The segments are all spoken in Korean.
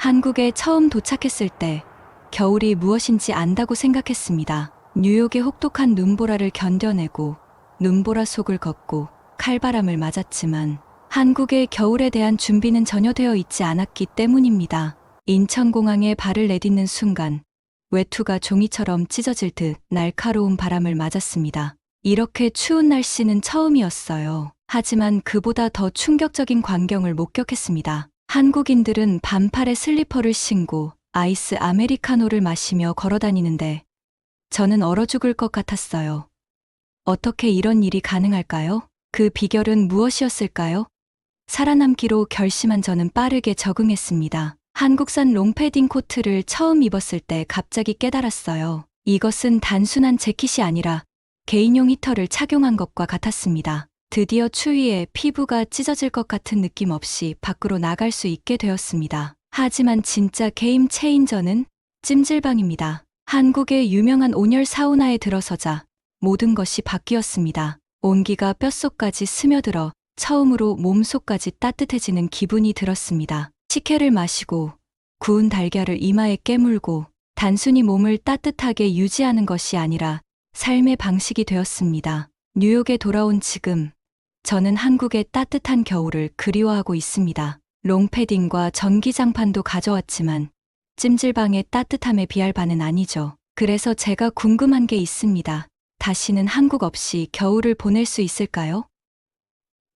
한국에 처음 도착했을 때 겨울이 무엇인지 안다고 생각했습니다. 뉴욕의 혹독한 눈보라를 견뎌내고 눈보라 속을 걷고 칼바람을 맞았지만 한국의 겨울에 대한 준비는 전혀 되어 있지 않았기 때문입니다. 인천공항에 발을 내딛는 순간 외투가 종이처럼 찢어질 듯 날카로운 바람을 맞았습니다. 이렇게 추운 날씨는 처음이었어요. 하지만 그보다 더 충격적인 광경을 목격했습니다. 한국인들은 반팔에 슬리퍼를 신고 아이스 아메리카노를 마시며 걸어다니는데 저는 얼어 죽을 것 같았어요. 어떻게 이런 일이 가능할까요? 그 비결은 무엇이었을까요? 살아남기로 결심한 저는 빠르게 적응했습니다. 한국산 롱패딩 코트를 처음 입었을 때 갑자기 깨달았어요. 이것은 단순한 재킷이 아니라 개인용 히터를 착용한 것과 같았습니다. 드디어 추위에 피부가 찢어질 것 같은 느낌 없이 밖으로 나갈 수 있게 되었습니다. 하지만 진짜 게임 체인저는 찜질방입니다. 한국의 유명한 온열 사우나에 들어서자 모든 것이 바뀌었습니다. 온기가 뼛속까지 스며들어 처음으로 몸속까지 따뜻해지는 기분이 들었습니다. 식혜를 마시고 구운 달걀을 이마에 깨물고 단순히 몸을 따뜻하게 유지하는 것이 아니라 삶의 방식이 되었습니다. 뉴욕에 돌아온 지금 저는 한국의 따뜻한 겨울을 그리워하고 있습니다. 롱패딩과 전기장판도 가져왔지만 찜질방의 따뜻함에 비할 바는 아니죠. 그래서 제가 궁금한 게 있습니다. 다시는 한국 없이 겨울을 보낼 수 있을까요?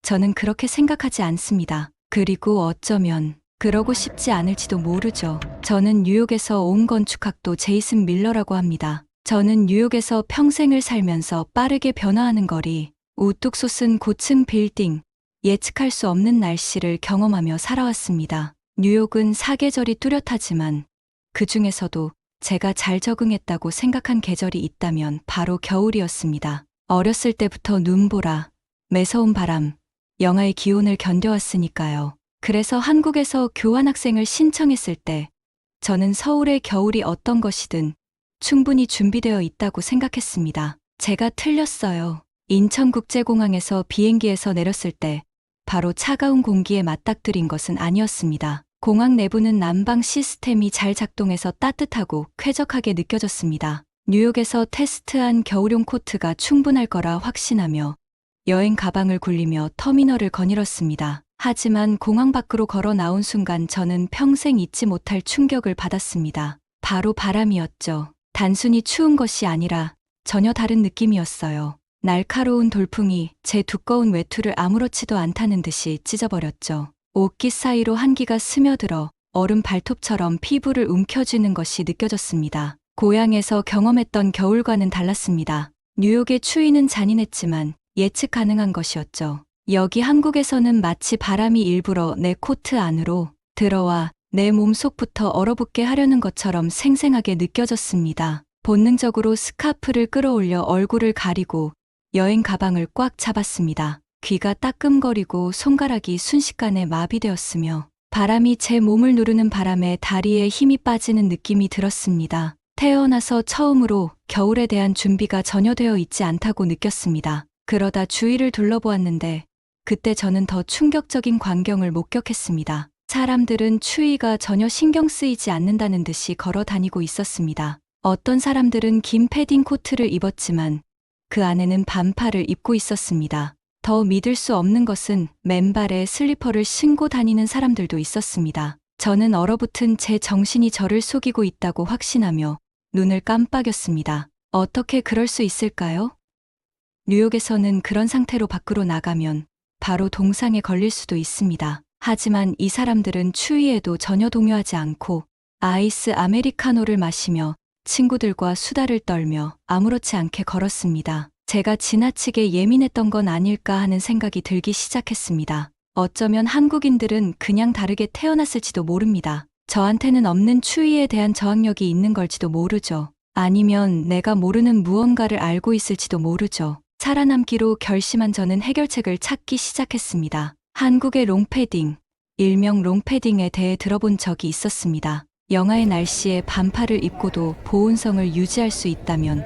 저는 그렇게 생각하지 않습니다. 그리고 어쩌면 그러고 싶지 않을지도 모르죠. 저는 뉴욕에서 온 건축학도 제이슨 밀러라고 합니다. 저는 뉴욕에서 평생을 살면서 빠르게 변화하는 거리, 우뚝 솟은 고층 빌딩, 예측할 수 없는 날씨를 경험하며 살아왔습니다. 뉴욕은 사계절이 뚜렷하지만 그 중에서도 제가 잘 적응했다고 생각한 계절이 있다면 바로 겨울이었습니다. 어렸을 때부터 눈보라, 매서운 바람, 영하의 기온을 견뎌왔으니까요. 그래서 한국에서 교환학생을 신청했을 때 저는 서울의 겨울이 어떤 것이든 충분히 준비되어 있다고 생각했습니다. 제가 틀렸어요. 인천국제공항에서 비행기에서 내렸을 때 바로 차가운 공기에 맞닥뜨린 것은 아니었습니다. 공항 내부는 난방 시스템이 잘 작동해서 따뜻하고 쾌적하게 느껴졌습니다. 뉴욕에서 테스트한 겨울용 코트가 충분할 거라 확신하며 여행 가방을 굴리며 터미널을 거닐었습니다. 하지만 공항 밖으로 걸어 나온 순간 저는 평생 잊지 못할 충격을 받았습니다. 바로 바람이었죠. 단순히 추운 것이 아니라 전혀 다른 느낌이었어요. 날카로운 돌풍이 제 두꺼운 외투를 아무렇지도 않다는 듯이 찢어버렸죠. 옷깃 사이로 한기가 스며들어 얼음 발톱처럼 피부를 움켜쥐는 것이 느껴졌습니다. 고향에서 경험했던 겨울과는 달랐습니다. 뉴욕의 추위는 잔인했지만 예측 가능한 것이었죠. 여기 한국에서는 마치 바람이 일부러 내 코트 안으로 들어와 내 몸속부터 얼어붙게 하려는 것처럼 생생하게 느껴졌습니다. 본능적으로 스카프를 끌어올려 얼굴을 가리고 여행 가방을 꽉 잡았습니다. 귀가 따끔거리고 손가락이 순식간에 마비되었으며 바람이 제 몸을 누르는 바람에 다리에 힘이 빠지는 느낌이 들었습니다. 태어나서 처음으로 겨울에 대한 준비가 전혀 되어 있지 않다고 느꼈습니다. 그러다 주위를 둘러보았는데 그때 저는 더 충격적인 광경을 목격했습니다. 사람들은 추위가 전혀 신경 쓰이지 않는다는 듯이 걸어 다니고 있었습니다. 어떤 사람들은 긴 패딩 코트를 입었지만 그 안에는 반팔을 입고 있었습니다. 더 믿을 수 없는 것은 맨발에 슬리퍼를 신고 다니는 사람들도 있었습니다. 저는 얼어붙은 제 정신이 저를 속이고 있다고 확신하며 눈을 깜빡였습니다. 어떻게 그럴 수 있을까요? 뉴욕에서는 그런 상태로 밖으로 나가면 바로 동상에 걸릴 수도 있습니다. 하지만 이 사람들은 추위에도 전혀 동요하지 않고 아이스 아메리카노를 마시며 친구들과 수다를 떨며 아무렇지 않게 걸었습니다. 제가 지나치게 예민했던 건 아닐까 하는 생각이 들기 시작했습니다. 어쩌면 한국인들은 그냥 다르게 태어났을지도 모릅니다. 저한테는 없는 추위에 대한 저항력이 있는 걸지도 모르죠. 아니면 내가 모르는 무언가를 알고 있을지도 모르죠. 살아남기로 결심한 저는 해결책을 찾기 시작했습니다. 한국의 롱패딩, 일명 롱패딩에 대해 들어본 적이 있었습니다. 영하의 날씨에 반팔을 입고도 보온성을 유지할 수 있다면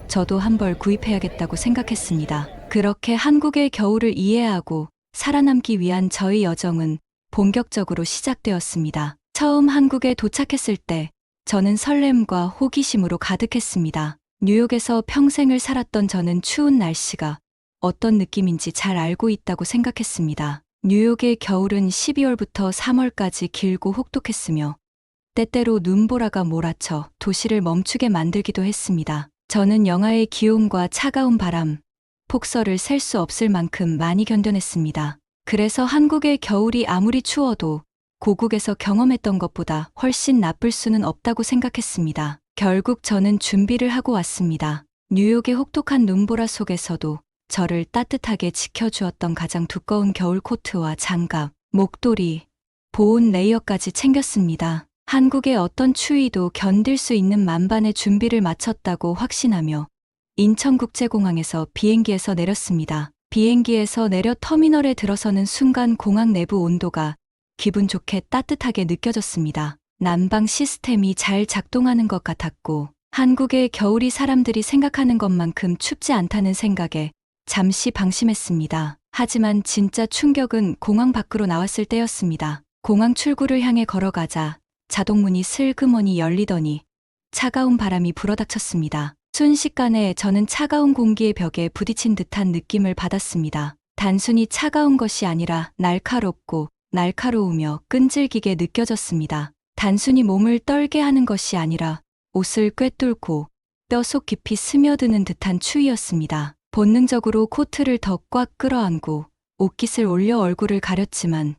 저도 한 벌 구입해야겠다고 생각했습니다. 그렇게 한국의 겨울을 이해하고 살아남기 위한 저의 여정은 본격적으로 시작되었습니다. 처음 한국에 도착했을 때 저는 설렘과 호기심으로 가득했습니다. 뉴욕에서 평생을 살았던 저는 추운 날씨가 어떤 느낌인지 잘 알고 있다고 생각했습니다. 뉴욕의 겨울은 12월부터 3월까지 길고 혹독했으며 때때로 눈보라가 몰아쳐 도시를 멈추게 만들기도 했습니다. 저는 영하의 기온과 차가운 바람, 폭설을 셀 수 없을 만큼 많이 견뎌냈습니다. 그래서 한국의 겨울이 아무리 추워도 고국에서 경험했던 것보다 훨씬 나쁠 수는 없다고 생각했습니다. 결국 저는 준비를 하고 왔습니다. 뉴욕의 혹독한 눈보라 속에서도 저를 따뜻하게 지켜주었던 가장 두꺼운 겨울 코트와 장갑, 목도리, 보온 레이어까지 챙겼습니다. 한국의 어떤 추위도 견딜 수 있는 만반의 준비를 마쳤다고 확신하며 인천국제공항에서 비행기에서 내렸습니다. 비행기에서 내려 터미널에 들어서는 순간 공항 내부 온도가 기분 좋게 따뜻하게 느껴졌습니다. 난방 시스템이 잘 작동하는 것 같았고 한국의 겨울이 사람들이 생각하는 것만큼 춥지 않다는 생각에 잠시 방심했습니다. 하지만 진짜 충격은 공항 밖으로 나왔을 때였습니다. 공항 출구를 향해 걸어가자 자동문이 슬그머니 열리더니 차가운 바람이 불어닥쳤습니다. 순식간에 저는 차가운 공기의 벽에 부딪힌 듯한 느낌을 받았습니다. 단순히 차가운 것이 아니라 날카로우며 끈질기게 느껴졌습니다. 단순히 몸을 떨게 하는 것이 아니라 옷을 꿰뚫고 뼈속 깊이 스며드는 듯한 추위였습니다. 본능적으로 코트를 더 꽉 끌어안고 옷깃을 올려 얼굴을 가렸지만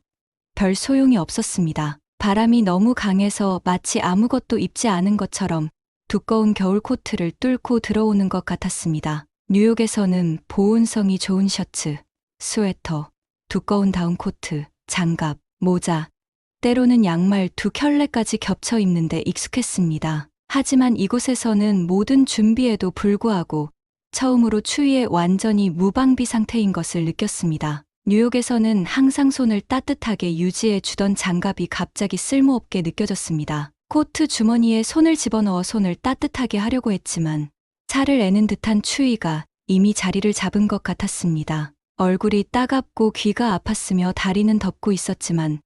별 소용이 없었습니다. 바람이 너무 강해서 마치 아무것도 입지 않은 것처럼 두꺼운 겨울 코트를 뚫고 들어오는 것 같았습니다. 뉴욕에서는 보온성이 좋은 셔츠, 스웨터, 두꺼운 다운코트, 장갑, 모자, 때로는 양말 두 켤레까지 겹쳐 입는데 익숙했습니다. 하지만 이곳에서는 모든 준비에도 불구하고 처음으로 추위에 완전히 무방비 상태인 것을 느꼈습니다. 뉴욕에서는 항상 손을 따뜻하게 유지해 주던 장갑이 갑자기 쓸모없게 느껴졌습니다. 코트 주머니에 손을 집어넣어 손을 따뜻하게 하려고 했지만 살을 애는 듯한 추위가 이미 자리를 잡은 것 같았습니다. 얼굴이 따갑고 귀가 아팠으며 다리는 덥고 있었지만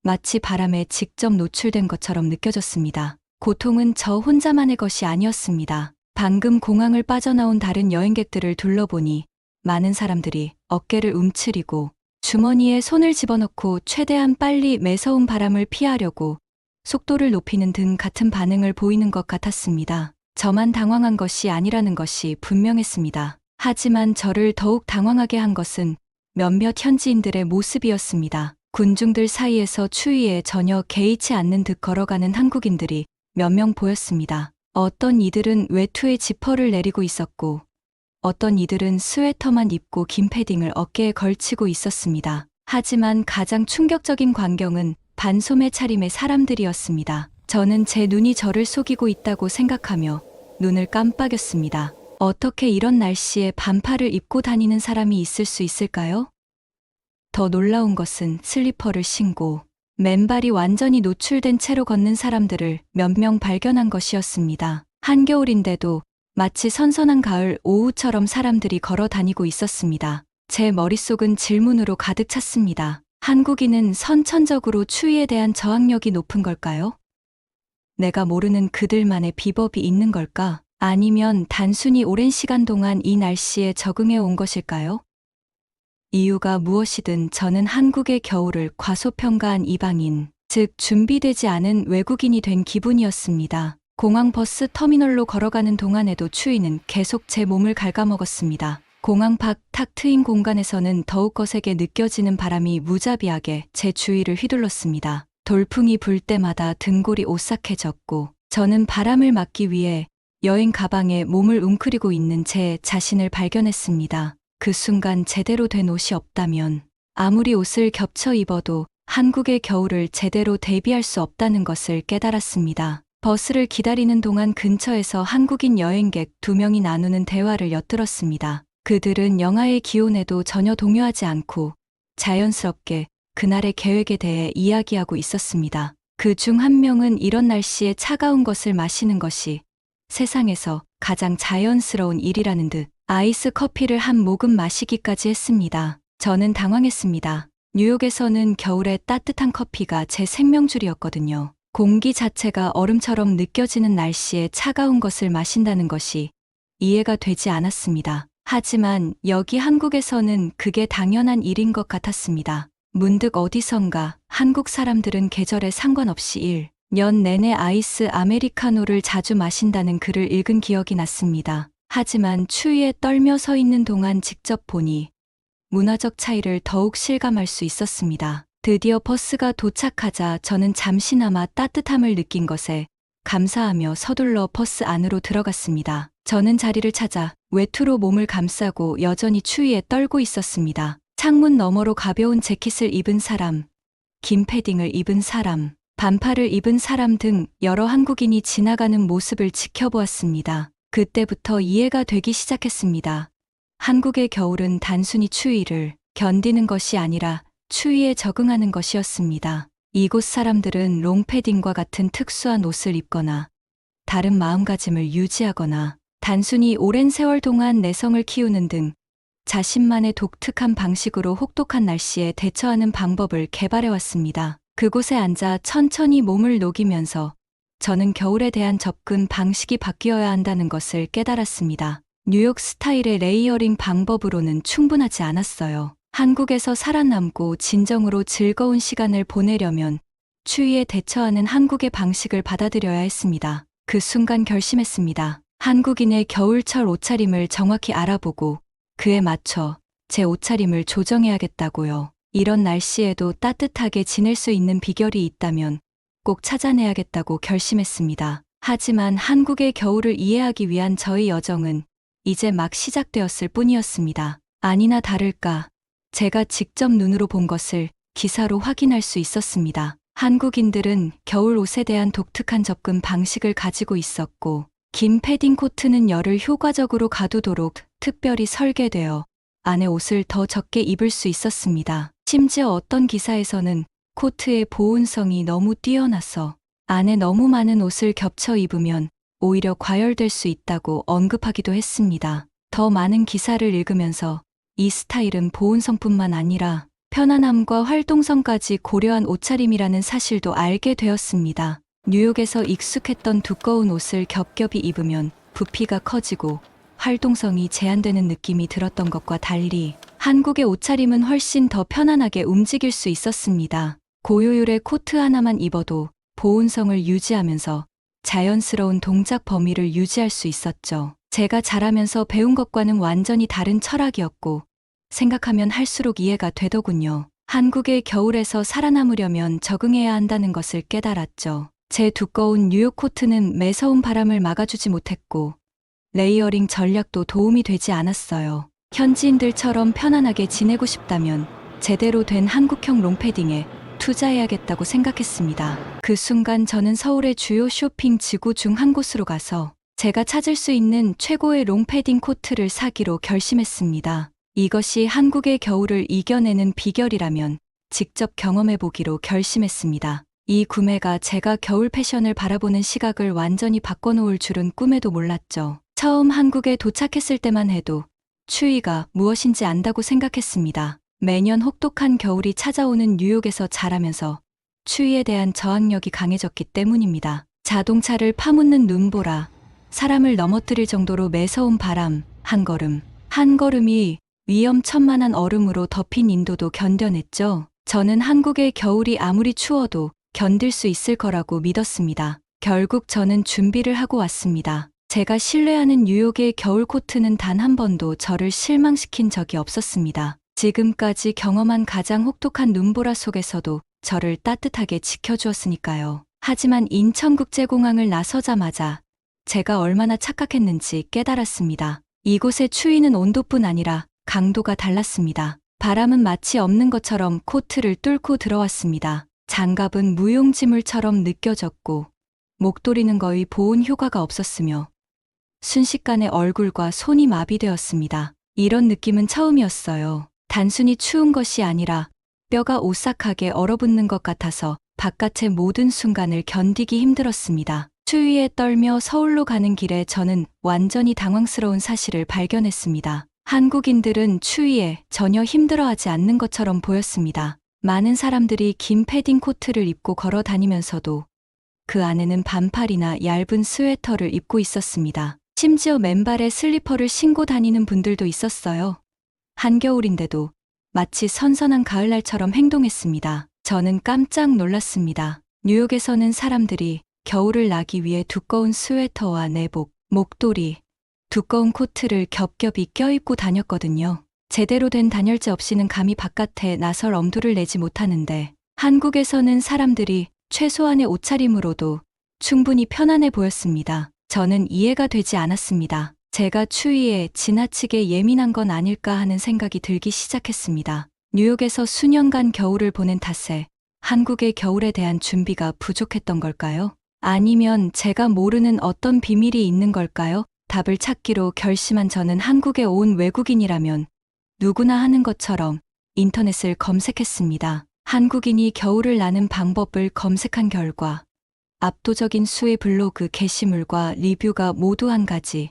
마치 바람에 직접 노출된 것처럼 느껴졌습니다. 고통은 저 혼자만의 것이 아니었습니다. 방금 공항을 빠져나온 다른 여행객들을 둘러보니 많은 사람들이 어깨를 움츠리고 주머니에 손을 집어넣고 최대한 빨리 매서운 바람을 피하려고 속도를 높이는 등 같은 반응을 보이는 것 같았습니다. 저만 당황한 것이 아니라는 것이 분명했습니다. 하지만 저를 더욱 당황하게 한 것은 몇몇 현지인들의 모습이었습니다. 군중들 사이에서 추위에 전혀 개의치 않는 듯 걸어가는 한국인들이 몇 명 보였습니다. 어떤 이들은 외투에 지퍼를 내리고 있었고 어떤 이들은 스웨터만 입고 긴 패딩을 어깨에 걸치고 있었습니다. 하지만 가장 충격적인 광경은 반소매 차림의 사람들이었습니다. 저는 제 눈이 저를 속이고 있다고 생각하며 눈을 깜빡였습니다. 어떻게 이런 날씨에 반팔을 입고 다니는 사람이 있을 수 있을까요? 더 놀라운 것은 슬리퍼를 신고 맨발이 완전히 노출된 채로 걷는 사람들을 몇 명 발견한 것이었습니다. 한겨울인데도 마치 선선한 가을 오후처럼 사람들이 걸어 다니고 있었습니다. 제 머릿속은 질문으로 가득 찼습니다. 한국인은 선천적으로 추위에 대한 저항력이 높은 걸까요? 내가 모르는 그들만의 비법이 있는 걸까? 아니면 단순히 오랜 시간 동안 이 날씨에 적응해 온 것일까요? 이유가 무엇이든 저는 한국의 겨울을 과소평가한 이방인, 즉 준비되지 않은 외국인이 된 기분이었습니다. 공항 버스 터미널로 걸어가는 동안에도 추위는 계속 제 몸을 갉아먹었습니다. 공항 밖 탁 트인 공간에서는 더욱 거세게 느껴지는 바람이 무자비하게 제 주위를 휘둘렀습니다. 돌풍이 불 때마다 등골이 오싹해졌고 저는 바람을 막기 위해 여행 가방에 몸을 웅크리고 있는 제 자신을 발견했습니다. 그 순간 제대로 된 옷이 없다면 아무리 옷을 겹쳐 입어도 한국의 겨울을 제대로 대비할 수 없다는 것을 깨달았습니다. 버스를 기다리는 동안 근처에서 한국인 여행객 2명이 나누는 대화를 엿들었습니다. 그들은 영하의 기온에도 전혀 동요하지 않고 자연스럽게 그날의 계획에 대해 이야기하고 있었습니다. 그 중 한 명은 이런 날씨에 차가운 것을 마시는 것이 세상에서 가장 자연스러운 일이라는 듯 아이스 커피를 한 모금 마시기까지 했습니다. 저는 당황했습니다. 뉴욕에서는 겨울에 따뜻한 커피가 제 생명줄이었거든요. 공기 자체가 얼음처럼 느껴지는 날씨에 차가운 것을 마신다는 것이 이해가 되지 않았습니다. 하지만 여기 한국에서는 그게 당연한 일인 것 같았습니다. 문득 어디선가 한국 사람들은 계절에 상관없이 1년 내내 아이스 아메리카노를 자주 마신다는 글을 읽은 기억이 났습니다. 하지만 추위에 떨며 서 있는 동안 직접 보니 문화적 차이를 더욱 실감할 수 있었습니다. 드디어 버스가 도착하자 저는 잠시나마 따뜻함을 느낀 것에 감사하며 서둘러 버스 안으로 들어갔습니다. 저는 자리를 찾아 외투로 몸을 감싸고 여전히 추위에 떨고 있었습니다. 창문 너머로 가벼운 재킷을 입은 사람, 긴 패딩을 입은 사람, 반팔을 입은 사람 등 여러 한국인이 지나가는 모습을 지켜보았습니다. 그때부터 이해가 되기 시작했습니다. 한국의 겨울은 단순히 추위를 견디는 것이 아니라 추위에 적응하는 것이었습니다. 이곳 사람들은 롱패딩과 같은 특수한 옷을 입거나 다른 마음가짐을 유지하거나 단순히 오랜 세월 동안 내성을 키우는 등 자신만의 독특한 방식으로 혹독한 날씨에 대처하는 방법을 개발해왔습니다. 그곳에 앉아 천천히 몸을 녹이면서 저는 겨울에 대한 접근 방식이 바뀌어야 한다는 것을 깨달았습니다. 뉴욕 스타일의 레이어링 방법으로는 충분하지 않았어요. 한국에서 살아남고 진정으로 즐거운 시간을 보내려면 추위에 대처하는 한국의 방식을 받아들여야 했습니다. 그 순간 결심했습니다. 한국인의 겨울철 옷차림을 정확히 알아보고 그에 맞춰 제 옷차림을 조정해야겠다고요. 이런 날씨에도 따뜻하게 지낼 수 있는 비결이 있다면 꼭 찾아내야겠다고 결심했습니다. 하지만 한국의 겨울을 이해하기 위한 저의 여정은 이제 막 시작되었을 뿐이었습니다. 아니나 다를까 제가 직접 눈으로 본 것을 기사로 확인할 수 있었습니다. 한국인들은 겨울 옷에 대한 독특한 접근 방식을 가지고 있었고 긴 패딩 코트는 열을 효과적으로 가두도록 특별히 설계되어 안에 옷을 더 적게 입을 수 있었습니다. 심지어 어떤 기사에서는 코트의 보온성이 너무 뛰어나서 안에 너무 많은 옷을 겹쳐 입으면 오히려 과열될 수 있다고 언급하기도 했습니다. 더 많은 기사를 읽으면서 이 스타일은 보온성뿐만 아니라 편안함과 활동성까지 고려한 옷차림이라는 사실도 알게 되었습니다. 뉴욕에서 익숙했던 두꺼운 옷을 겹겹이 입으면 부피가 커지고 활동성이 제한되는 느낌이 들었던 것과 달리 한국의 옷차림은 훨씬 더 편안하게 움직일 수 있었습니다. 고효율의 코트 하나만 입어도 보온성을 유지하면서 자연스러운 동작 범위를 유지할 수 있었죠. 제가 자라면서 배운 것과는 완전히 다른 철학이었고 생각하면 할수록 이해가 되더군요. 한국의 겨울에서 살아남으려면 적응해야 한다는 것을 깨달았죠. 제 두꺼운 뉴욕 코트는 매서운 바람을 막아주지 못했고 레이어링 전략도 도움이 되지 않았어요. 현지인들처럼 편안하게 지내고 싶다면 제대로 된 한국형 롱패딩에 투자해야겠다고 생각했습니다. 그 순간 저는 서울의 주요 쇼핑 지구 중 한 곳으로 가서 제가 찾을 수 있는 최고의 롱패딩 코트를 사기로 결심했습니다. 이것이 한국의 겨울을 이겨내는 비결이라면 직접 경험해보기로 결심했습니다. 이 구매가 제가 겨울 패션을 바라보는 시각을 완전히 바꿔놓을 줄은 꿈에도 몰랐죠. 처음 한국에 도착했을 때만 해도 추위가 무엇인지 안다고 생각했습니다. 매년 혹독한 겨울이 찾아오는 뉴욕에서 자라면서 추위에 대한 저항력이 강해졌기 때문입니다. 자동차를 파묻는 눈보라, 사람을 넘어뜨릴 정도로 매서운 바람, 한 걸음이 위험천만한 얼음으로 덮인 인도도 견뎌냈죠. 저는 한국의 겨울이 아무리 추워도 견딜 수 있을 거라고 믿었습니다. 결국 저는 준비를 하고 왔습니다. 제가 신뢰하는 뉴욕의 겨울 코트는 단 한 번도 저를 실망시킨 적이 없었습니다. 지금까지 경험한 가장 혹독한 눈보라 속에서도 저를 따뜻하게 지켜주었으니까요. 하지만 인천국제공항을 나서자마자 제가 얼마나 착각했는지 깨달았습니다. 이곳의 추위는 온도뿐 아니라 강도가 달랐습니다. 바람은 마치 없는 것처럼 코트를 뚫고 들어왔습니다. 장갑은 무용지물처럼 느껴졌고 목도리는 거의 보온 효과가 없었으며 순식간에 얼굴과 손이 마비되었습니다. 이런 느낌은 처음이었어요. 단순히 추운 것이 아니라 뼈가 오싹하게 얼어붙는 것 같아서 바깥의 모든 순간을 견디기 힘들었습니다. 추위에 떨며 서울로 가는 길에 저는 완전히 당황스러운 사실을 발견했습니다. 한국인들은 추위에 전혀 힘들어하지 않는 것처럼 보였습니다. 많은 사람들이 긴 패딩 코트를 입고 걸어 다니면서도 그 안에는 반팔이나 얇은 스웨터를 입고 있었습니다. 심지어 맨발에 슬리퍼를 신고 다니는 분들도 있었어요. 한겨울인데도 마치 선선한 가을날처럼 행동했습니다. 저는 깜짝 놀랐습니다. 뉴욕에서는 사람들이 겨울을 나기 위해 두꺼운 스웨터와 내복, 목도리, 두꺼운 코트를 겹겹이 껴입고 다녔거든요. 제대로 된 단열재 없이는 감히 바깥에 나설 엄두를 내지 못하는데 한국에서는 사람들이 최소한의 옷차림으로도 충분히 편안해 보였습니다. 저는 이해가 되지 않았습니다. 제가 추위에 지나치게 예민한 건 아닐까 하는 생각이 들기 시작했습니다. 뉴욕에서 수년간 겨울을 보낸 탓에 한국의 겨울에 대한 준비가 부족했던 걸까요? 아니면 제가 모르는 어떤 비밀이 있는 걸까요? 답을 찾기로 결심한 저는 한국에 온 외국인이라면 누구나 하는 것처럼 인터넷을 검색했습니다. 한국인이 겨울을 나는 방법을 검색한 결과 압도적인 수의 블로그 게시물과 리뷰가 모두 한 가지,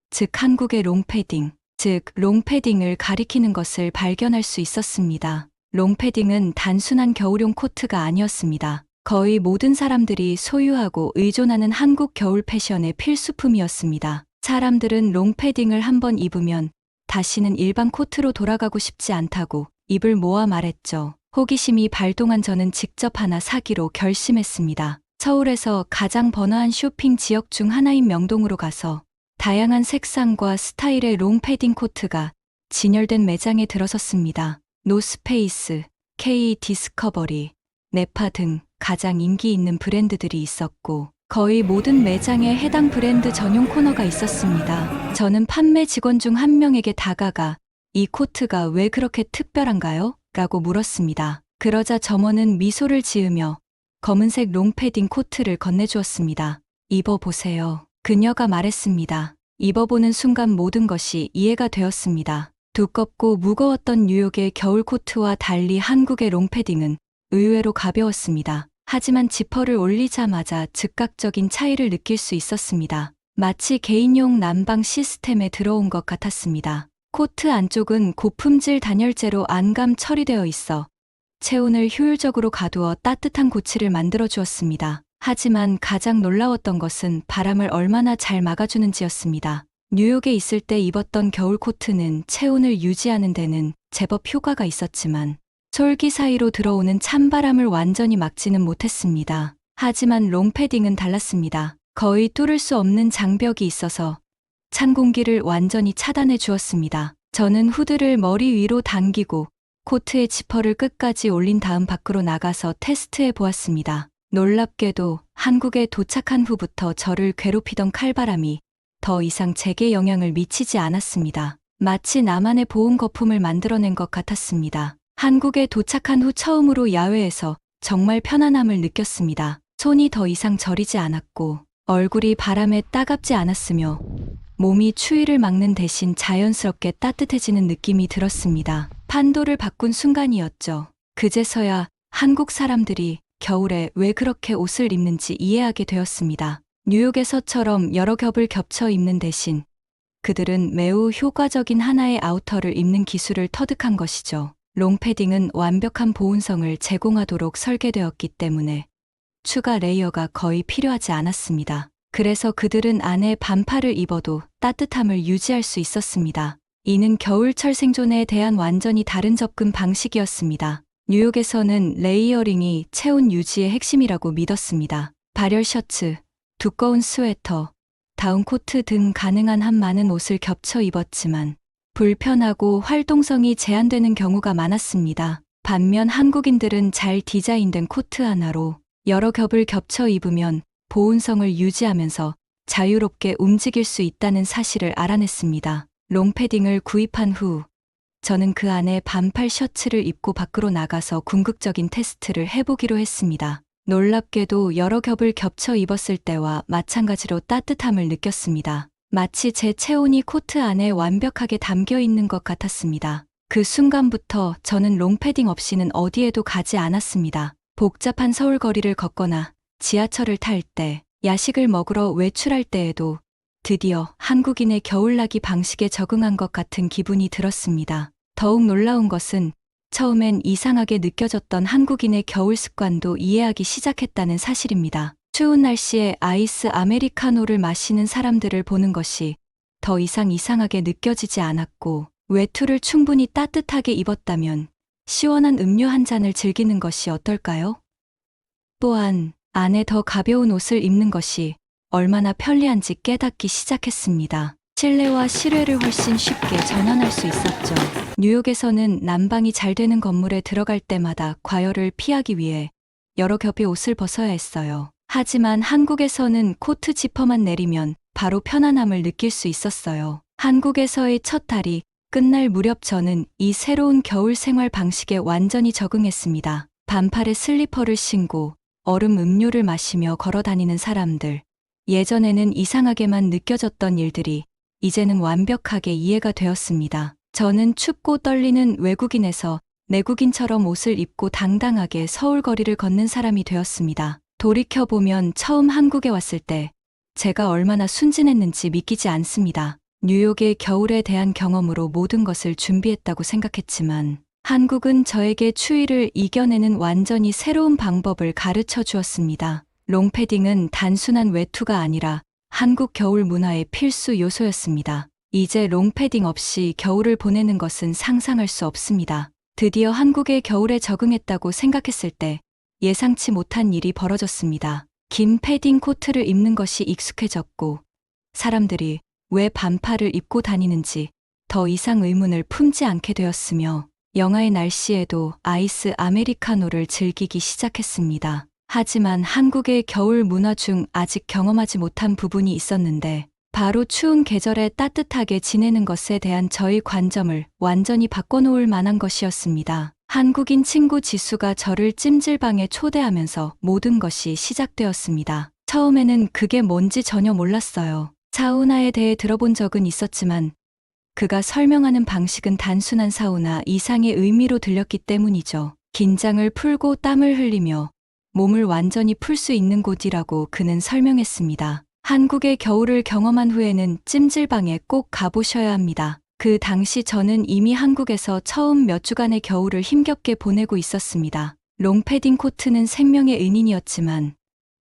즉 한국의 롱패딩, 즉 롱패딩을 가리키는 것을 발견할 수 있었습니다. 롱패딩은 단순한 겨울용 코트가 아니었습니다. 거의 모든 사람들이 소유하고 의존하는 한국 겨울 패션의 필수품이었습니다. 사람들은 롱패딩을 한번 입으면 다시는 일반 코트로 돌아가고 싶지 않다고 입을 모아 말했죠. 호기심이 발동한 저는 직접 하나 사기로 결심했습니다. 서울에서 가장 번화한 쇼핑 지역 중 하나인 명동으로 가서 다양한 색상과 스타일의 롱패딩 코트가 진열된 매장에 들어섰습니다. 노스페이스, K 디스커버리, 네파 등 가장 인기 있는 브랜드들이 있었고 거의 모든 매장에 해당 브랜드 전용 코너가 있었습니다. 저는 판매 직원 중 한 명에게 다가가 이 코트가 왜 그렇게 특별한가요? 라고 물었습니다. 그러자 점원은 미소를 지으며 검은색 롱패딩 코트를 건네주었습니다. 입어보세요. 그녀가 말했습니다. 입어보는 순간 모든 것이 이해가 되었습니다. 두껍고 무거웠던 뉴욕의 겨울 코트와 달리 한국의 롱패딩은 의외로 가벼웠습니다. 하지만 지퍼를 올리자마자 즉각적인 차이를 느낄 수 있었습니다. 마치 개인용 난방 시스템에 들어온 것 같았습니다. 코트 안쪽은 고품질 단열재로 안감 처리되어 있어 체온을 효율적으로 가두어 따뜻한 고치를 만들어 주었습니다. 하지만 가장 놀라웠던 것은 바람을 얼마나 잘 막아주는지였습니다. 뉴욕에 있을 때 입었던 겨울 코트는 체온을 유지하는 데는 제법 효과가 있었지만 솔기 사이로 들어오는 찬바람을 완전히 막지는 못했습니다. 하지만 롱패딩은 달랐습니다. 거의 뚫을 수 없는 장벽이 있어서 찬 공기를 완전히 차단해 주었습니다. 저는 후드를 머리 위로 당기고 코트의 지퍼를 끝까지 올린 다음 밖으로 나가서 테스트해 보았습니다. 놀랍게도 한국에 도착한 후부터 저를 괴롭히던 칼바람이 더 이상 제게 영향을 미치지 않았습니다. 마치 나만의 보온 거품을 만들어낸 것 같았습니다. 한국에 도착한 후 처음으로 야외에서 정말 편안함을 느꼈습니다. 손이 더 이상 저리지 않았고 얼굴이 바람에 따갑지 않았으며 몸이 추위를 막는 대신 자연스럽게 따뜻해지는 느낌이 들었습니다. 판도를 바꾼 순간이었죠. 그제서야 한국 사람들이 겨울에 왜 그렇게 옷을 입는지 이해하게 되었습니다. 뉴욕에서처럼 여러 겹을 겹쳐 입는 대신 그들은 매우 효과적인 하나의 아우터를 입는 기술을 터득한 것이죠. 롱패딩은 완벽한 보온성을 제공하도록 설계되었기 때문에 추가 레이어가 거의 필요하지 않았습니다. 그래서 그들은 안에 반팔을 입어도 따뜻함을 유지할 수 있었습니다. 이는 겨울철 생존에 대한 완전히 다른 접근 방식이었습니다. 뉴욕에서는 레이어링이 체온 유지의 핵심이라고 믿었습니다. 발열 셔츠, 두꺼운 스웨터, 다운코트 등 가능한 한 많은 옷을 겹쳐 입었지만 불편하고 활동성이 제한되는 경우가 많았습니다. 반면 한국인들은 잘 디자인된 코트 하나로 여러 겹을 겹쳐 입으면 보온성을 유지하면서 자유롭게 움직일 수 있다는 사실을 알아냈습니다. 롱패딩을 구입한 후 저는 그 안에 반팔 셔츠를 입고 밖으로 나가서 궁극적인 테스트를 해보기로 했습니다. 놀랍게도 여러 겹을 겹쳐 입었을 때와 마찬가지로 따뜻함을 느꼈습니다. 마치 제 체온이 코트 안에 완벽하게 담겨 있는 것 같았습니다. 그 순간부터 저는 롱패딩 없이는 어디에도 가지 않았습니다. 복잡한 서울 거리를 걷거나 지하철을 탈 때, 야식을 먹으러 외출할 때에도 드디어 한국인의 겨울나기 방식에 적응한 것 같은 기분이 들었습니다. 더욱 놀라운 것은 처음엔 이상하게 느껴졌던 한국인의 겨울 습관도 이해하기 시작했다는 사실입니다. 추운 날씨에 아이스 아메리카노를 마시는 사람들을 보는 것이 더 이상 이상하게 느껴지지 않았고, 외투를 충분히 따뜻하게 입었다면 시원한 음료 한 잔을 즐기는 것이 어떨까요? 또한 안에 더 가벼운 옷을 입는 것이 얼마나 편리한지 깨닫기 시작했습니다. 실내와 실외를 훨씬 쉽게 전환할 수 있었죠. 뉴욕에서는 난방이 잘 되는 건물에 들어갈 때마다 과열을 피하기 위해 여러 겹의 옷을 벗어야 했어요. 하지만 한국에서는 코트 지퍼만 내리면 바로 편안함을 느낄 수 있었어요. 한국에서의 첫 달이 끝날 무렵 저는 이 새로운 겨울 생활 방식에 완전히 적응했습니다. 반팔에 슬리퍼를 신고 얼음 음료를 마시며 걸어 다니는 사람들. 예전에는 이상하게만 느껴졌던 일들이 이제는 완벽하게 이해가 되었습니다. 저는 춥고 떨리는 외국인에서 내국인처럼 옷을 입고 당당하게 서울 거리를 걷는 사람이 되었습니다. 돌이켜보면 처음 한국에 왔을 때 제가 얼마나 순진했는지 믿기지 않습니다. 뉴욕의 겨울에 대한 경험으로 모든 것을 준비했다고 생각했지만 한국은 저에게 추위를 이겨내는 완전히 새로운 방법을 가르쳐 주었습니다. 롱패딩은 단순한 외투가 아니라 한국 겨울 문화의 필수 요소였습니다. 이제 롱패딩 없이 겨울을 보내는 것은 상상할 수 없습니다. 드디어 한국의 겨울에 적응했다고 생각했을 때 예상치 못한 일이 벌어졌습니다. 긴 패딩 코트를 입는 것이 익숙해졌고 사람들이 왜 반팔을 입고 다니는지 더 이상 의문을 품지 않게 되었으며 영하의 날씨에도 아이스 아메리카노를 즐기기 시작했습니다. 하지만 한국의 겨울 문화 중 아직 경험하지 못한 부분이 있었는데 바로 추운 계절에 따뜻하게 지내는 것에 대한 저의 관점을 완전히 바꿔놓을 만한 것이었습니다. 한국인 친구 지수가 저를 찜질방에 초대하면서 모든 것이 시작되었습니다. 처음에는 그게 뭔지 전혀 몰랐어요. 사우나에 대해 들어본 적은 있었지만 그가 설명하는 방식은 단순한 사우나 이상의 의미로 들렸기 때문이죠. 긴장을 풀고 땀을 흘리며 몸을 완전히 풀 수 있는 곳이라고 그는 설명했습니다. 한국의 겨울을 경험한 후에는 찜질방에 꼭 가보셔야 합니다. 그 당시 저는 이미 한국에서 처음 몇 주간의 겨울을 힘겹게 보내고 있었습니다. 롱패딩 코트는 생명의 은인이었지만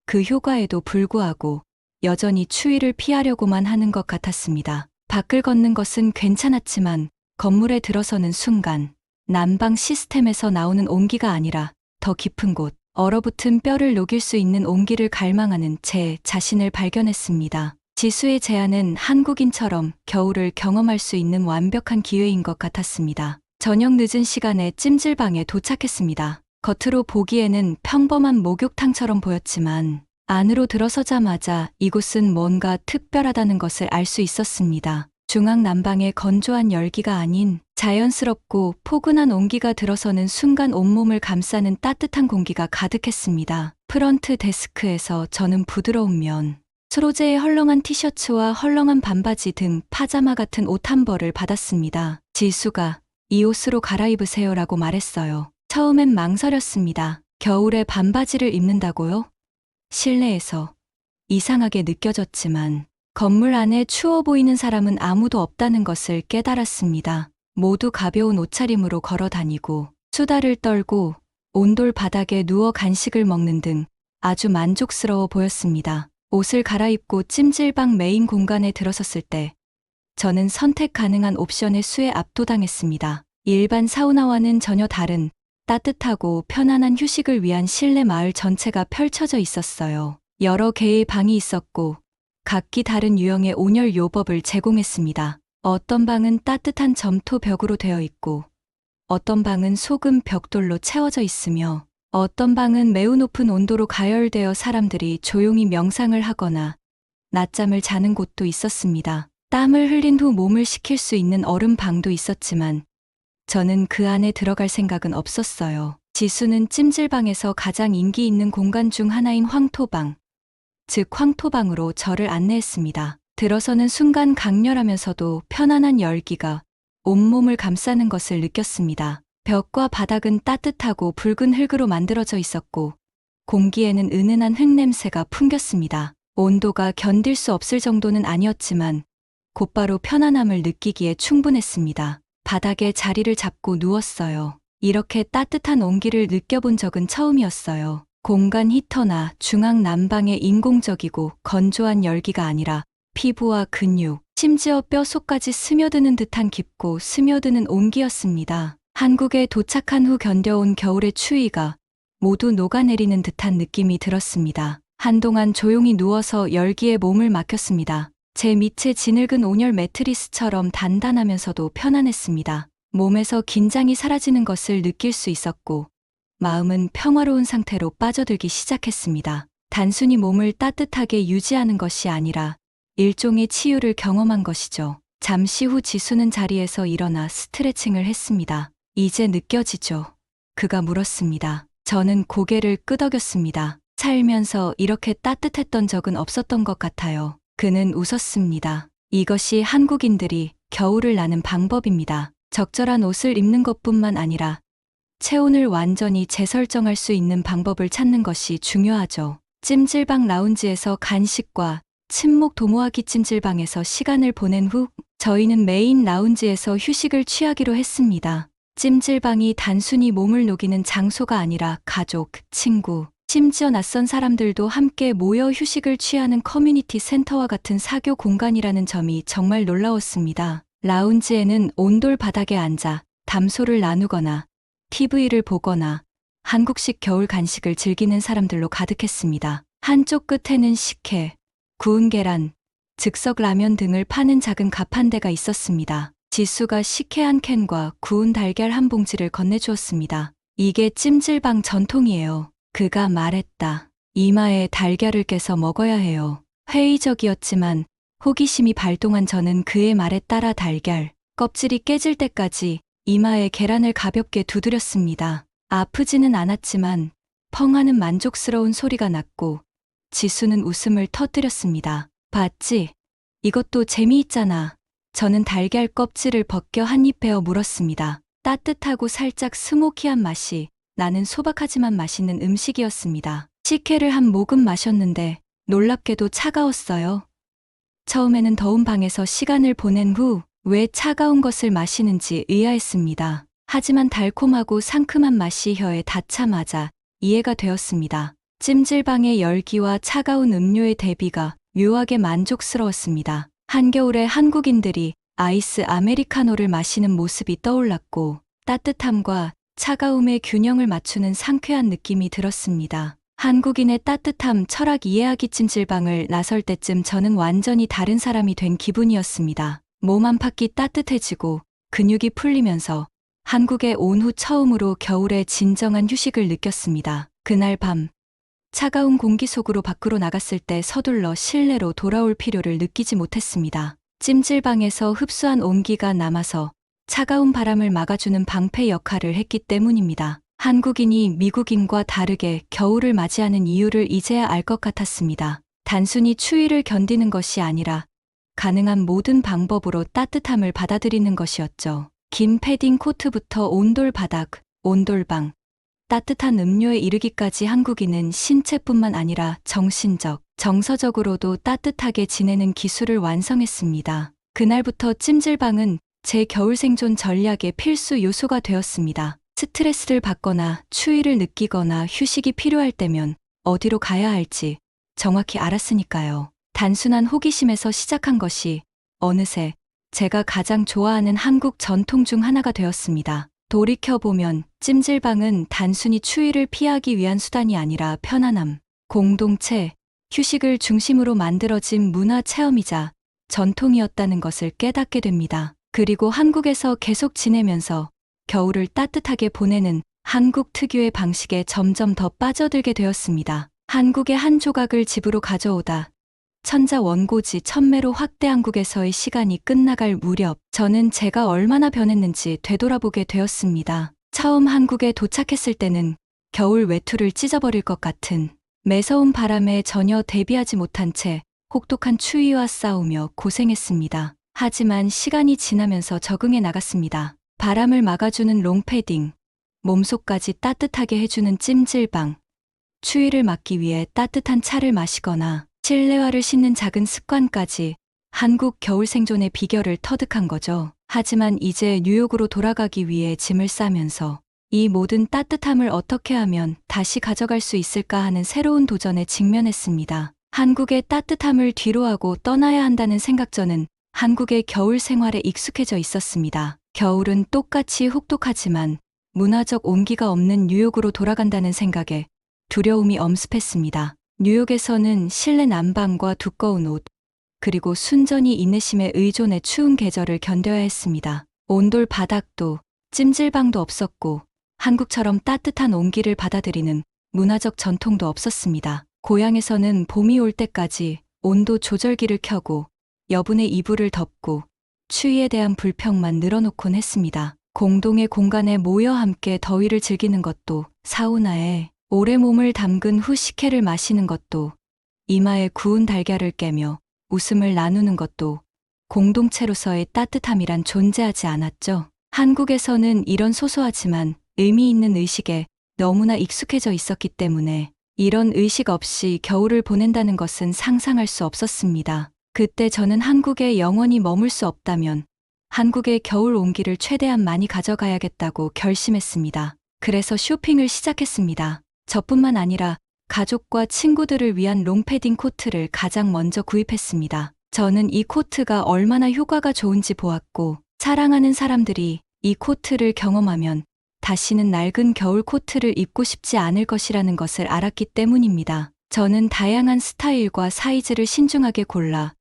그 효과에도 불구하고 여전히 추위를 피하려고만 하는 것 같았습니다. 밖을 걷는 것은 괜찮았지만 건물에 들어서는 순간 난방 시스템에서 나오는 온기가 아니라 더 깊은 곳, 얼어붙은 뼈를 녹일 수 있는 온기를 갈망하는 제 자신을 발견했습니다. 지수의 제안은 한국인처럼 겨울을 경험할 수 있는 완벽한 기회인 것 같았습니다. 저녁 늦은 시간에 찜질방에 도착했습니다. 겉으로 보기에는 평범한 목욕탕처럼 보였지만 안으로 들어서자마자 이곳은 뭔가 특별하다는 것을 알 수 있었습니다. 중앙 난방에 건조한 열기가 아닌 자연스럽고 포근한 온기가 들어서는 순간 온몸을 감싸는 따뜻한 공기가 가득했습니다. 프런트 데스크에서 저는 부드러운 면, 소재의 헐렁한 티셔츠와 헐렁한 반바지 등 파자마 같은 옷 한 벌을 받았습니다. 지수가 이 옷으로 갈아입으세요라고 말했어요. 처음엔 망설였습니다. 겨울에 반바지를 입는다고요? 실내에서 이상하게 느껴졌지만 건물 안에 추워 보이는 사람은 아무도 없다는 것을 깨달았습니다. 모두 가벼운 옷차림으로 걸어 다니고 수다를 떨고 온돌 바닥에 누워 간식을 먹는 등 아주 만족스러워 보였습니다. 옷을 갈아입고 찜질방 메인 공간에 들어섰을 때 저는 선택 가능한 옵션의 수에 압도당했습니다. 일반 사우나와는 전혀 다른 따뜻하고 편안한 휴식을 위한 실내 마을 전체가 펼쳐져 있었어요. 여러 개의 방이 있었고 각기 다른 유형의 온열 요법을 제공했습니다. 어떤 방은 따뜻한 점토 벽으로 되어 있고 어떤 방은 소금 벽돌로 채워져 있으며 어떤 방은 매우 높은 온도로 가열되어 사람들이 조용히 명상을 하거나 낮잠을 자는 곳도 있었습니다. 땀을 흘린 후 몸을 식힐 수 있는 얼음 방도 있었지만 저는 그 안에 들어갈 생각은 없었어요. 지수는 찜질방에서 가장 인기 있는 공간 중 하나인 황토방, 즉 황토방으로 저를 안내했습니다. 들어서는 순간 강렬하면서도 편안한 열기가 온몸을 감싸는 것을 느꼈습니다. 벽과 바닥은 따뜻하고 붉은 흙으로 만들어져 있었고 공기에는 은은한 흙 냄새가 풍겼습니다. 온도가 견딜 수 없을 정도는 아니었지만 곧바로 편안함을 느끼기에 충분했습니다. 바닥에 자리를 잡고 누웠어요. 이렇게 따뜻한 온기를 느껴본 적은 처음이었어요. 공간 히터나 중앙 난방의 인공적이고 건조한 열기가 아니라 피부와 근육, 심지어 뼈 속까지 스며드는 듯한 깊고 스며드는 온기였습니다. 한국에 도착한 후 견뎌온 겨울의 추위가 모두 녹아내리는 듯한 느낌이 들었습니다. 한동안 조용히 누워서 열기에 몸을 맡겼습니다. 제 밑에 지늘근 온열 매트리스처럼 단단하면서도 편안했습니다. 몸에서 긴장이 사라지는 것을 느낄 수 있었고 마음은 평화로운 상태로 빠져들기 시작했습니다. 단순히 몸을 따뜻하게 유지하는 것이 아니라 일종의 치유를 경험한 것이죠. 잠시 후 지수는 자리에서 일어나 스트레칭을 했습니다. 이제 느껴지죠? 그가 물었습니다. 저는 고개를 끄덕였습니다. 살면서 이렇게 따뜻했던 적은 없었던 것 같아요. 그는 웃었습니다. 이것이 한국인들이 겨울을 나는 방법입니다. 적절한 옷을 입는 것뿐만 아니라 체온을 완전히 재설정할 수 있는 방법을 찾는 것이 중요하죠. 찜질방 라운지에서 간식과 친목 도모하기 찜질방에서 시간을 보낸 후 저희는 메인 라운지에서 휴식을 취하기로 했습니다. 찜질방이 단순히 몸을 녹이는 장소가 아니라 가족, 친구, 심지어 낯선 사람들도 함께 모여 휴식을 취하는 커뮤니티 센터와 같은 사교 공간이라는 점이 정말 놀라웠습니다. 라운지에는 온돌 바닥에 앉아 담소를 나누거나 TV를 보거나 한국식 겨울 간식을 즐기는 사람들로 가득했습니다. 한쪽 끝에는 식혜, 구운 계란, 즉석 라면 등을 파는 작은 가판대가 있었습니다. 지수가 식혜 한 캔과 구운 달걀 한 봉지를 건네주었습니다. 이게 찜질방 전통이에요. 그가 말했다. 이마에 달걀을 깨서 먹어야 해요. 회의적이었지만 호기심이 발동한 저는 그의 말에 따라 달걀 껍질이 깨질 때까지 이마에 계란을 가볍게 두드렸습니다. 아프지는 않았지만 펑 하는 만족스러운 소리가 났고 지수는 웃음을 터뜨렸습니다. 봤지? 이것도 재미있잖아. 저는 달걀 껍질을 벗겨 한 입 베어 물었습니다. 따뜻하고 살짝 스모키한 맛이 나는 소박하지만 맛있는 음식이었습니다. 식혜를 한 모금 마셨는데 놀랍게도 차가웠어요. 처음에는 더운 방에서 시간을 보낸 후 왜 차가운 것을 마시는지 의아했습니다. 하지만 달콤하고 상큼한 맛이 혀에 닿자마자 이해가 되었습니다. 찜질방의 열기와 차가운 음료의 대비가 묘하게 만족스러웠습니다. 한겨울에 한국인들이 아이스 아메리카노를 마시는 모습이 떠올랐고 따뜻함과 차가움의 균형을 맞추는 상쾌한 느낌이 들었습니다. 한국인의 따뜻함 철학 이해하기 찜질방을 나설 때쯤 저는 완전히 다른 사람이 된 기분이었습니다. 몸 안팎이 따뜻해지고 근육이 풀리면서 한국에 온 후 처음으로 겨울의 진정한 휴식을 느꼈습니다. 그날 밤 차가운 공기 속으로 밖으로 나갔을 때 서둘러 실내로 돌아올 필요를 느끼지 못했습니다. 찜질방에서 흡수한 온기가 남아서 차가운 바람을 막아주는 방패 역할을 했기 때문입니다. 한국인이 미국인과 다르게 겨울을 맞이하는 이유를 이제야 알 것 같았습니다. 단순히 추위를 견디는 것이 아니라 가능한 모든 방법으로 따뜻함을 받아들이는 것이었죠. 긴 패딩 코트부터 온돌 바닥, 온돌방, 따뜻한 음료에 이르기까지 한국인은 신체뿐만 아니라 정신적, 정서적으로도 따뜻하게 지내는 기술을 완성했습니다. 그날부터 찜질방은 제 겨울 생존 전략의 필수 요소가 되었습니다. 스트레스를 받거나 추위를 느끼거나 휴식이 필요할 때면 어디로 가야 할지 정확히 알았으니까요. 단순한 호기심에서 시작한 것이 어느새 제가 가장 좋아하는 한국 전통 중 하나가 되었습니다. 돌이켜보면 찜질방은 단순히 추위를 피하기 위한 수단이 아니라 편안함, 공동체, 휴식을 중심으로 만들어진 문화 체험이자 전통이었다는 것을 깨닫게 됩니다. 그리고 한국에서 계속 지내면서 겨울을 따뜻하게 보내는 한국 특유의 방식에 점점 더 빠져들게 되었습니다. 한국의 한 조각을 집으로 가져오다 천자 원고지 천매로 확대 한국에서의 시간이 끝나갈 무렵 저는 제가 얼마나 변했는지 되돌아보게 되었습니다. 처음 한국에 도착했을 때는 겨울 외투를 찢어버릴 것 같은 매서운 바람에 전혀 대비하지 못한 채 혹독한 추위와 싸우며 고생했습니다. 하지만 시간이 지나면서 적응해 나갔습니다. 바람을 막아주는 롱패딩, 몸속까지 따뜻하게 해주는 찜질방, 추위를 막기 위해 따뜻한 차를 마시거나 실내화를 신는 작은 습관까지 한국 겨울 생존의 비결을 터득한 거죠. 하지만 이제 뉴욕으로 돌아가기 위해 짐을 싸면서 이 모든 따뜻함을 어떻게 하면 다시 가져갈 수 있을까 하는 새로운 도전에 직면했습니다. 한국의 따뜻함을 뒤로하고 떠나야 한다는 생각. 저는 한국의 겨울 생활에 익숙해져 있었습니다. 겨울은 똑같이 혹독하지만 문화적 온기가 없는 뉴욕으로 돌아간다는 생각에 두려움이 엄습했습니다. 뉴욕에서는 실내 난방과 두꺼운 옷, 그리고 순전히 인내심에 의존해 추운 계절을 견뎌야 했습니다. 온돌 바닥도 찜질방도 없었고 한국처럼 따뜻한 온기를 받아들이는 문화적 전통도 없었습니다. 고향에서는 봄이 올 때까지 온도 조절기를 켜고 여분의 이불을 덮고 추위에 대한 불평만 늘어놓곤 했습니다. 공동의 공간에 모여 함께 더위를 즐기는 것도, 사우나에 오래 몸을 담근 후 식혜를 마시는 것도, 이마에 구운 달걀을 깨며 웃음을 나누는 것도 공동체로서의 따뜻함이란 존재하지 않았죠. 한국에서는 이런 소소하지만 의미 있는 의식에 너무나 익숙해져 있었기 때문에 이런 의식 없이 겨울을 보낸다는 것은 상상할 수 없었습니다. 그때 저는 한국에 영원히 머물 수 없다면 한국의 겨울 온기를 최대한 많이 가져가야겠다고 결심했습니다. 그래서 쇼핑을 시작했습니다. 저뿐만 아니라 가족과 친구들을 위한 롱패딩 코트를 가장 먼저 구입했습니다. 저는 이 코트가 얼마나 효과가 좋은지 보았고, 사랑하는 사람들이 이 코트를 경험하면 다시는 낡은 겨울 코트를 입고 싶지 않을 것이라는 것을 알았기 때문입니다. 저는 다양한 스타일과 사이즈를 신중하게 골라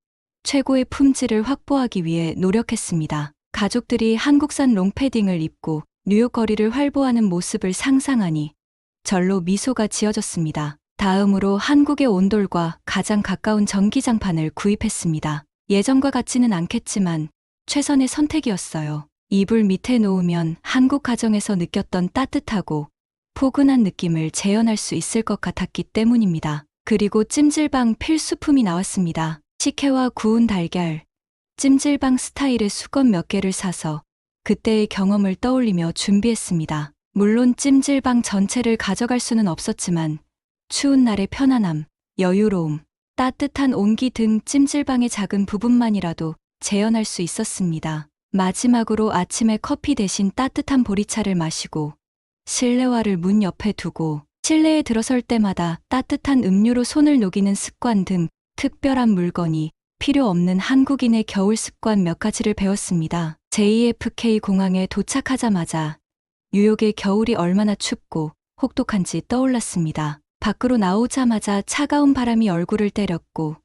최고의 품질을 확보하기 위해 노력했습니다. 가족들이 한국산 롱패딩을 입고 뉴욕 거리를 활보하는 모습을 상상하니 절로 미소가 지어졌습니다. 다음으로 한국의 온돌과 가장 가까운 전기장판을 구입했습니다. 예전과 같지는 않겠지만 최선의 선택이었어요. 이불 밑에 놓으면 한국 가정에서 느꼈던 따뜻하고 포근한 느낌을 재현할 수 있을 것 같았기 때문입니다. 그리고 찜질방 필수품이 나왔습니다. 식혜와 구운 달걀, 찜질방 스타일의 수건 몇 개를 사서 그때의 경험을 떠올리며 준비했습니다. 물론 찜질방 전체를 가져갈 수는 없었지만 추운 날의 편안함, 여유로움, 따뜻한 온기 등 찜질방의 작은 부분만이라도 재현할 수 있었습니다. 마지막으로 아침에 커피 대신 따뜻한 보리차를 마시고 실내화를 문 옆에 두고 실내에 들어설 때마다 따뜻한 음료로 손을 녹이는 습관 등 특별한 물건이 필요 없는 한국인의 겨울 습관 몇 가지를 배웠습니다. JFK 공항에 도착하자마자 뉴욕의 겨울이 얼마나 춥고 혹독한지 떠올랐습니다. 밖으로 나오자마자 차가운 바람이 얼굴을 때렸고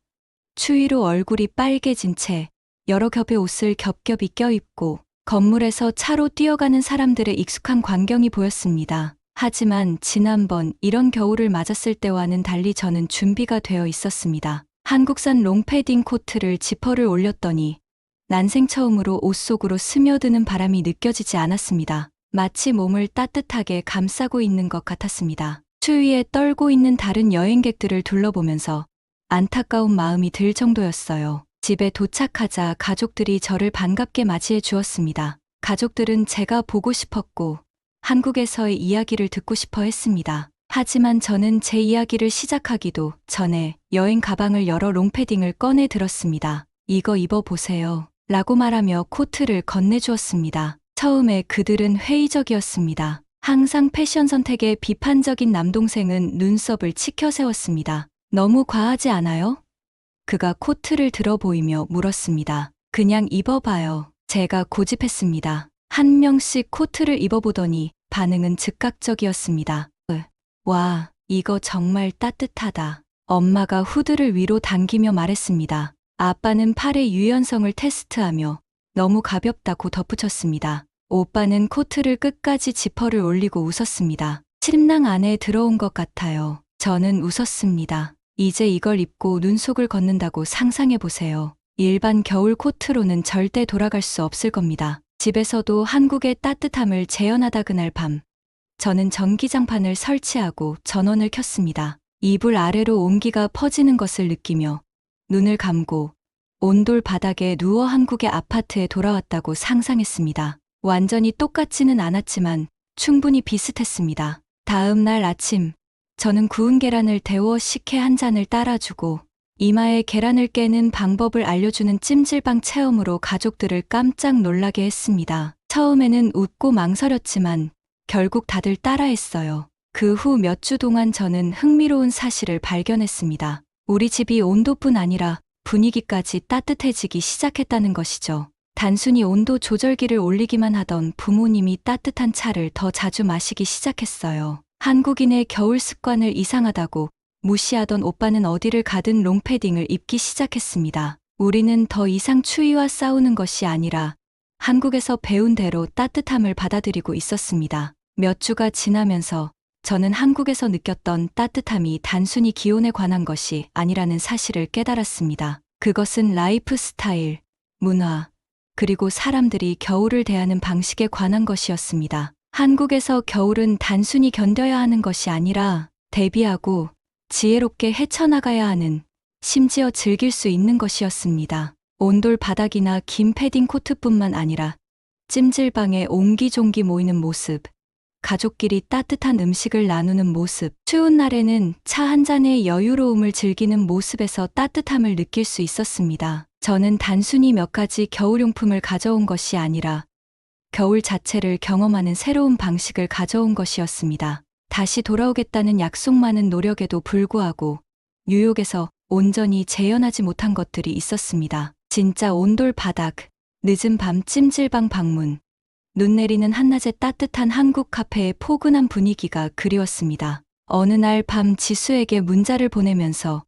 추위로 얼굴이 빨개진 채 여러 겹의 옷을 겹겹이 껴입고 건물에서 차로 뛰어가는 사람들의 익숙한 광경이 보였습니다. 하지만 지난번 이런 겨울을 맞았을 때와는 달리 저는 준비가 되어 있었습니다. 한국산 롱패딩 코트를 지퍼를 올렸더니 난생 처음으로 옷 속으로 스며드는 바람이 느껴지지 않았습니다. 마치 몸을 따뜻하게 감싸고 있는 것 같았습니다. 추위에 떨고 있는 다른 여행객들을 둘러보면서 안타까운 마음이 들 정도였어요. 집에 도착하자 가족들이 저를 반갑게 맞이해 주었습니다. 가족들은 제가 보고 싶었고 한국에서의 이야기를 듣고 싶어 했습니다. 하지만 저는 제 이야기를 시작하기도 전에 여행 가방을 열어 롱패딩을 꺼내 들었습니다. 이거 입어보세요. 라고 말하며 코트를 건네주었습니다. 처음에 그들은 회의적이었습니다. 항상 패션 선택에 비판적인 남동생은 눈썹을 치켜 세웠습니다. 너무 과하지 않아요? 그가 코트를 들어 보이며 물었습니다. 그냥 입어봐요. 제가 고집했습니다. 한 명씩 코트를 입어보더니 반응은 즉각적이었습니다. 와, 이거 정말 따뜻하다. 엄마가 후드를 위로 당기며 말했습니다. 아빠는 팔의 유연성을 테스트하며 너무 가볍다고 덧붙였습니다. 오빠는 코트를 끝까지 지퍼를 올리고 웃었습니다. 침낭 안에 들어온 것 같아요. 저는 웃었습니다. 이제 이걸 입고 눈속을 걷는다고 상상해보세요. 일반 겨울 코트로는 절대 돌아갈 수 없을 겁니다. 집에서도 한국의 따뜻함을 재현하다 그날 밤, 저는 전기장판을 설치하고 전원을 켰습니다. 이불 아래로 온기가 퍼지는 것을 느끼며 눈을 감고 온돌 바닥에 누워 한국의 아파트에 돌아왔다고 상상했습니다. 완전히 똑같지는 않았지만 충분히 비슷했습니다. 다음 날 아침, 저는 구운 계란을 데워 식혜 한 잔을 따라주고 이마에 계란을 깨는 방법을 알려주는 찜질방 체험으로 가족들을 깜짝 놀라게 했습니다. 처음에는 웃고 망설였지만 결국 다들 따라했어요. 그 후 몇 주 동안 저는 흥미로운 사실을 발견했습니다. 우리 집이 온도뿐 아니라 분위기까지 따뜻해지기 시작했다는 것이죠. 단순히 온도 조절기를 올리기만 하던 부모님이 따뜻한 차를 더 자주 마시기 시작했어요. 한국인의 겨울 습관을 이상하다고 무시하던 오빠는 어디를 가든 롱패딩을 입기 시작했습니다. 우리는 더 이상 추위와 싸우는 것이 아니라 한국에서 배운 대로 따뜻함을 받아들이고 있었습니다. 몇 주가 지나면서 저는 한국에서 느꼈던 따뜻함이 단순히 기온에 관한 것이 아니라는 사실을 깨달았습니다. 그것은 라이프 스타일, 문화, 그리고 사람들이 겨울을 대하는 방식에 관한 것이었습니다. 한국에서 겨울은 단순히 견뎌야 하는 것이 아니라 대비하고 지혜롭게 헤쳐나가야 하는, 심지어 즐길 수 있는 것이었습니다. 온돌 바닥이나 긴 패딩 코트뿐만 아니라 찜질방에 옹기종기 모이는 모습, 가족끼리 따뜻한 음식을 나누는 모습, 추운 날에는 차 한 잔의 여유로움을 즐기는 모습에서 따뜻함을 느낄 수 있었습니다. 저는 단순히 몇 가지 겨울용품을 가져온 것이 아니라 겨울 자체를 경험하는 새로운 방식을 가져온 것이었습니다. 다시 돌아오겠다는 약속만은 노력에도 불구하고 뉴욕에서 온전히 재현하지 못한 것들이 있었습니다. 진짜 온돌 바닥, 늦은 밤 찜질방 방문, 눈 내리는 한낮의 따뜻한 한국 카페의 포근한 분위기가 그리웠습니다. 어느 날 밤 지수에게 문자를 보내면서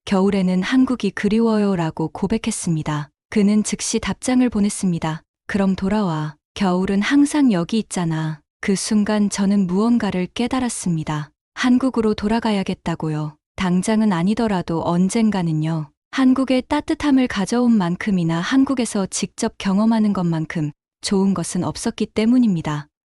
겨울에는 한국이 그리워요 라고 고백했습니다. 그는 즉시 답장을 보냈습니다. 그럼 돌아와. 겨울은 항상 여기 있잖아. 그 순간 저는 무언가를 깨달았습니다. 한국으로 돌아가야겠다고요. 당장은 아니더라도 언젠가는요. 한국의 따뜻함을 가져온 만큼이나 한국에서 직접 경험하는 것만큼 좋은 것은 없었기 때문입니다.